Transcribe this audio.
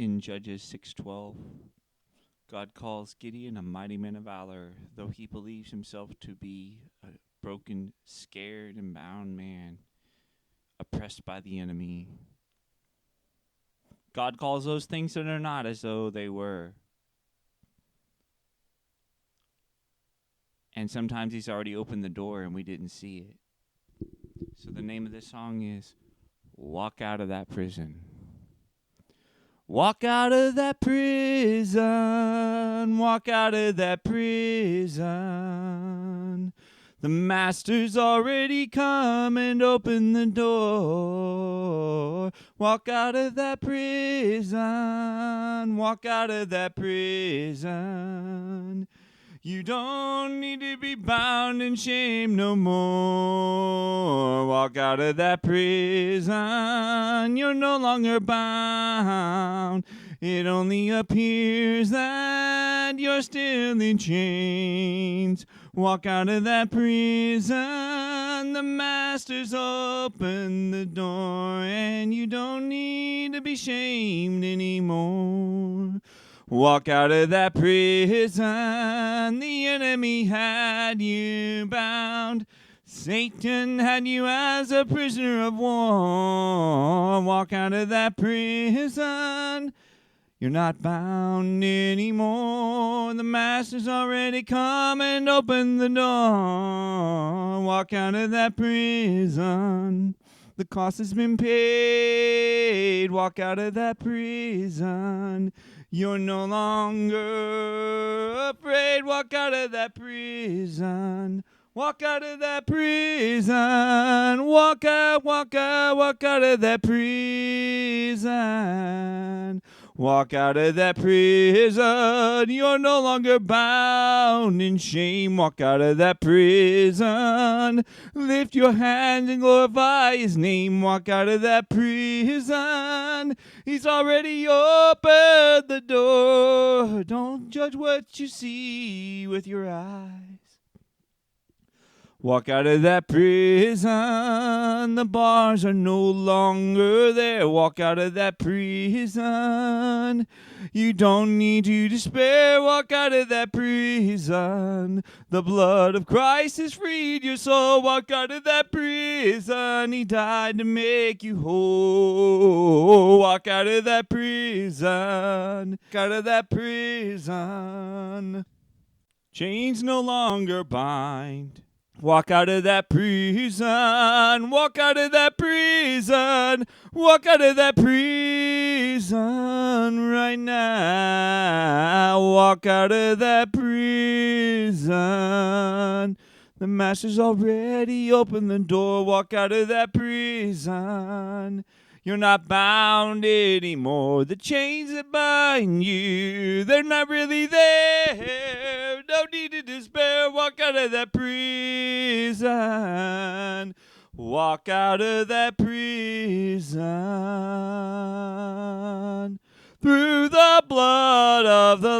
In Judges 6:12, God calls Gideon a mighty man of valor, though he believes himself to be a broken, scared, and bound man, oppressed by the enemy. God calls those things that are not as though they were. And sometimes he's already opened the door and we didn't see it. So the name of this song is Walk Out of That Prison. Walk out of that prison, walk out of that prison. The master's already come and opened the door. Walk out of that prison, walk out of that prison. You don't need to be bound in shame no more. Walk out of that prison. You're no longer bound. It only appears that you're still in chains. Walk out of that prison. The master's opened the door, and you don't need to be shamed anymore. Walk out of that prison. The enemy had you bound. Satan had you as a prisoner of war. Walk out of that prison. You're not bound anymore. The master's already come and opened the door. Walk out of that prison. The cost has been paid. Walk out of that prison. You're no longer afraid. Walk out of that prison. Walk out of that prison. Walk out, walk out, walk out of that prison. Walk out of that prison. You're no longer bound in shame. Walk out of that prison. Lift your hands and glorify his name. Walk out of that prison. He's already opened the door. Don't judge what you see with your eyes. Walk out of that prison. The bars are no longer there. Walk out of that prison. You don't need to despair. Walk out of that prison. The blood of Christ has freed your soul. Walk out of that prison. He died to make you whole. Walk out of that prison. Walk out of that prison. Chains no longer bind. Walk out of that prison. Walk out of that prison. Walk out of that prison right now. Walk out of that prison. The master's already opened the door. Walk out of that prison. You're not bound anymore. The chains that bind you, they're not really there. No need to despair. Walk out of that prison. Walk out of that prison. Through the blood of the